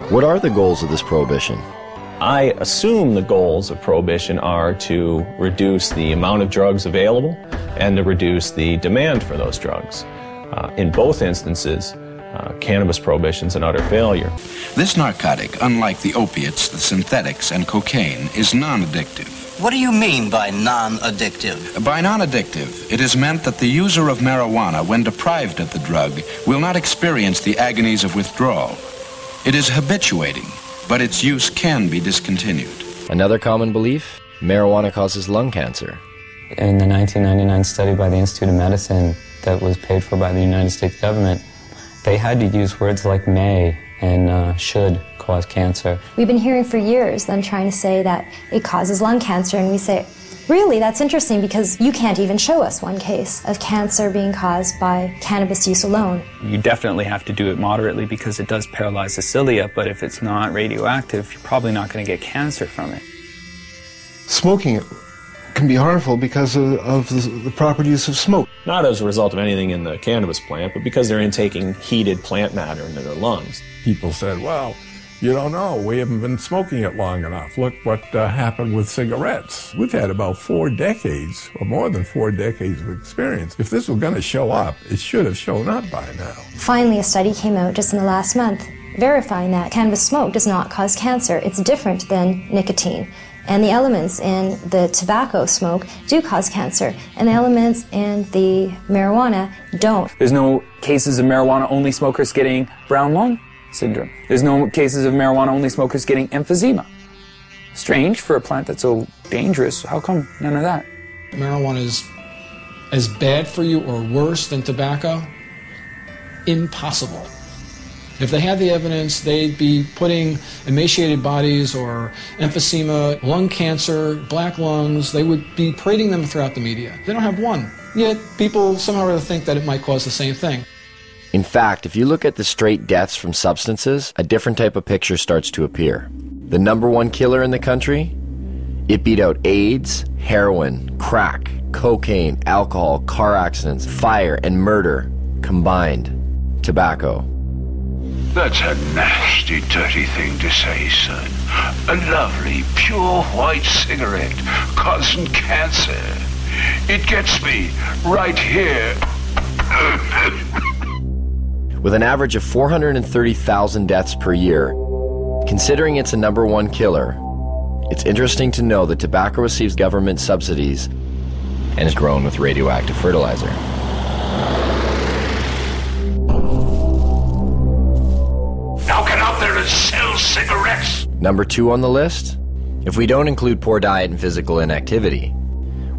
What are the goals of this prohibition? I assume the goals of prohibition are to reduce the amount of drugs available and to reduce the demand for those drugs. In both instances, cannabis prohibition is an utter failure. This narcotic, unlike the opiates, the synthetics, and cocaine, is non-addictive. What do you mean by non-addictive? By non-addictive, it is meant that the user of marijuana, when deprived of the drug, will not experience the agonies of withdrawal. It is habituating, but its use can be discontinued. Another common belief? Marijuana causes lung cancer. In the 1999 study by the Institute of Medicine that was paid for by the United States government, they had to use words like may and should cause cancer. We've been hearing for years them trying to say that it causes lung cancer, and we say, really, that's interesting because you can't even show us one case of cancer being caused by cannabis use alone. You definitely have to do it moderately because it does paralyze the cilia, but if it's not radioactive, you're probably not going to get cancer from it. Smoking it can be harmful because of the properties of smoke. Not as a result of anything in the cannabis plant, but because they're intaking heated plant matter into their lungs. People said, well, you don't know, we haven't been smoking it long enough. Look what happened with cigarettes. We've had about 4 decades, or more than 4 decades of experience. If this was going to show up, it should have shown up by now. Finally, a study came out just in the last month verifying that cannabis smoke does not cause cancer. It's different than nicotine. And the elements in the tobacco smoke do cause cancer, and the elements in the marijuana don't. There's no cases of marijuana-only smokers getting brown lung syndrome. There's no cases of marijuana-only smokers getting emphysema. Strange for a plant that's so dangerous. How come none of that? Marijuana is as bad for you or worse than tobacco? Impossible. If they had the evidence, they'd be putting emaciated bodies or emphysema, lung cancer, black lungs. They would be parading them throughout the media. They don't have one. Yet people somehow or other think that it might cause the same thing. In fact, if you look at the straight deaths from substances, a different type of picture starts to appear. The #1 killer in the country? It beat out AIDS, heroin, crack, cocaine, alcohol, car accidents, fire, and murder combined. Tobacco. That's a nasty, dirty thing to say, son. A lovely, pure white cigarette causing cancer. It gets me right here. With an average of 430,000 deaths per year, considering it's a #1 killer, it's interesting to know that tobacco receives government subsidies and is grown with radioactive fertilizer. Now get out there and sell cigarettes! #2 on the list? If we don't include poor diet and physical inactivity,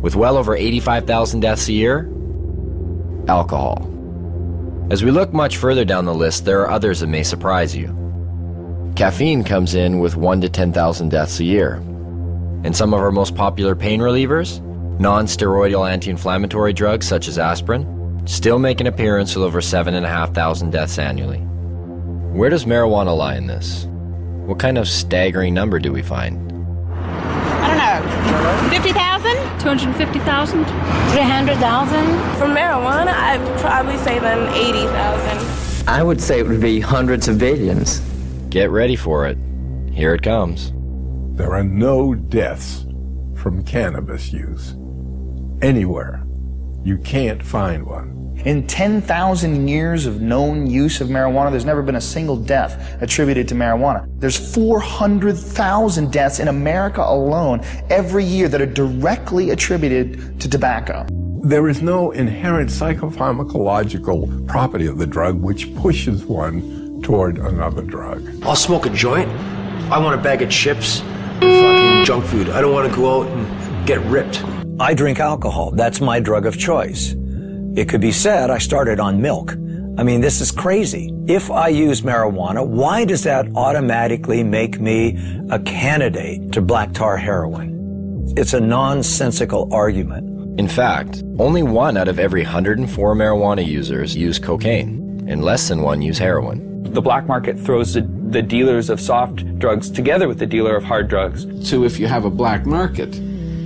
with well over 85,000 deaths a year, alcohol. As we look much further down the list, there are others that may surprise you. Caffeine comes in with 1 to 10,000 deaths a year. And some of our most popular pain relievers, non-steroidal anti-inflammatory drugs such as aspirin, still make an appearance with over 7,500 deaths annually. Where does marijuana lie in this? What kind of staggering number do we find? I don't know, 50,000? 250,000? 300,000? For marijuana, I'd probably say then 80,000. I would say it would be hundreds of billions. Get ready for it. Here it comes. There are no deaths from cannabis use. Anywhere. You can't find one. In 10,000 years of known use of marijuana, there's never been a single death attributed to marijuana. There's 400,000 deaths in America alone every year that are directly attributed to tobacco. There is no inherent psychopharmacological property of the drug which pushes one toward another drug. I'll smoke a joint. I want a bag of chips, fucking junk food. I don't want to go out and get ripped. I drink alcohol. That's my drug of choice. It could be said I started on milk. I mean, this is crazy. If I use marijuana, why does that automatically make me a candidate to black tar heroin? It's a nonsensical argument. In fact, only 1 out of every 104 marijuana users use cocaine, and less than 1 use heroin. The black market throws the dealers of soft drugs together with the dealer of hard drugs. So if you have a black market,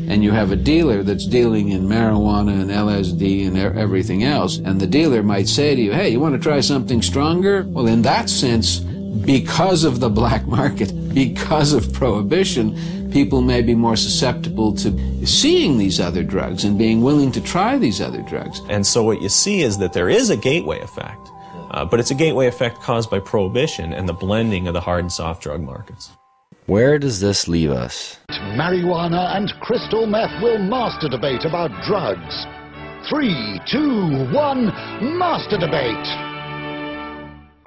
and you have a dealer that's dealing in marijuana and LSD and everything else, and the dealer might say to you, hey, you want to try something stronger? Well, in that sense, because of the black market, because of prohibition, people may be more susceptible to seeing these other drugs and being willing to try these other drugs. And so what you see is that there is a gateway effect, but it's a gateway effect caused by prohibition and the blending of the hard and soft drug markets. Where does this leave us? Marijuana and crystal meth will master debate about drugs. 3, 2, 1, master debate.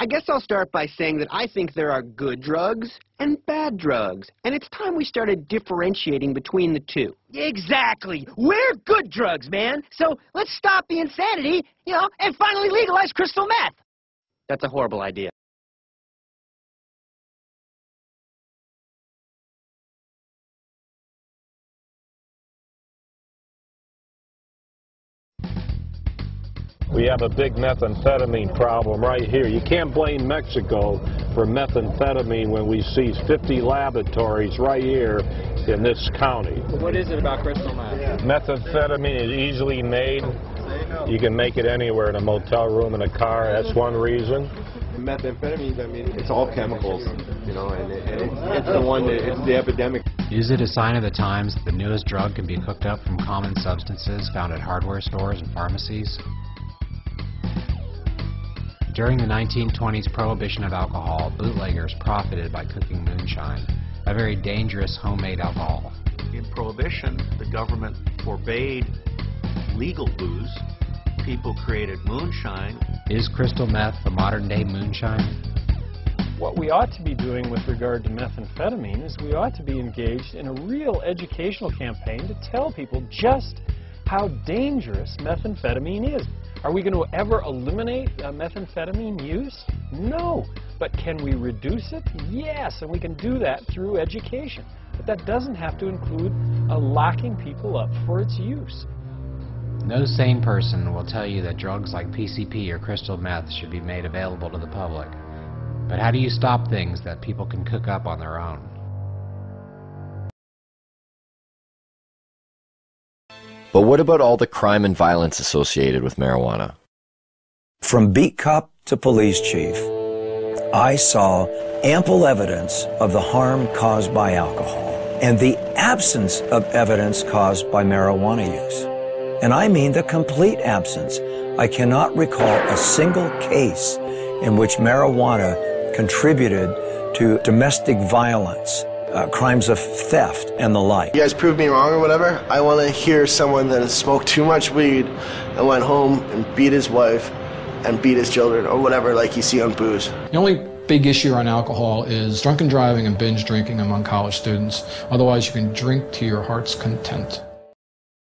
I guess I'll start by saying that I think there are good drugs and bad drugs, and it's time we started differentiating between the two. Exactly. We're good drugs, man. So let's stop the insanity, and finally legalize crystal meth. That's a horrible idea. We have a big methamphetamine problem right here. You can't blame Mexico for methamphetamine when we seize 50 laboratories right here in this county. What is it about crystal meth? Methamphetamine is easily made. You can make it anywhere, in a motel room, in a car. That's one reason. Methamphetamine, I mean, it's all chemicals, and it's the one that, it's the epidemic. Is it a sign of the times that the newest drug can be cooked up from common substances found at hardware stores and pharmacies? During the 1920s prohibition of alcohol, bootleggers profited by cooking moonshine, a very dangerous homemade alcohol. In prohibition, the government forbade legal booze. People created moonshine. Is crystal meth the modern-day moonshine? What we ought to be doing with regard to methamphetamine is we ought to be engaged in a real educational campaign to tell people just how dangerous methamphetamine is. Are we going to ever eliminate methamphetamine use? No. But can we reduce it? Yes, and we can do that through education. But that doesn't have to include locking people up for its use. No sane person will tell you that drugs like PCP or crystal meth should be made available to the public. But how do you stop things that people can cook up on their own? But what about all the crime and violence associated with marijuana? From beat cop to police chief, I saw ample evidence of the harm caused by alcohol and the absence of evidence caused by marijuana use. And I mean the complete absence. I cannot recall a single case in which marijuana contributed to domestic violence, crimes of theft, and the like. You guys proved me wrong or whatever. I want to hear someone that has smoked too much weed and went home and beat his wife and beat his children or whatever like you see on booze. The only big issue on alcohol is drunken driving and binge drinking among college students. Otherwise, you can drink to your heart's content.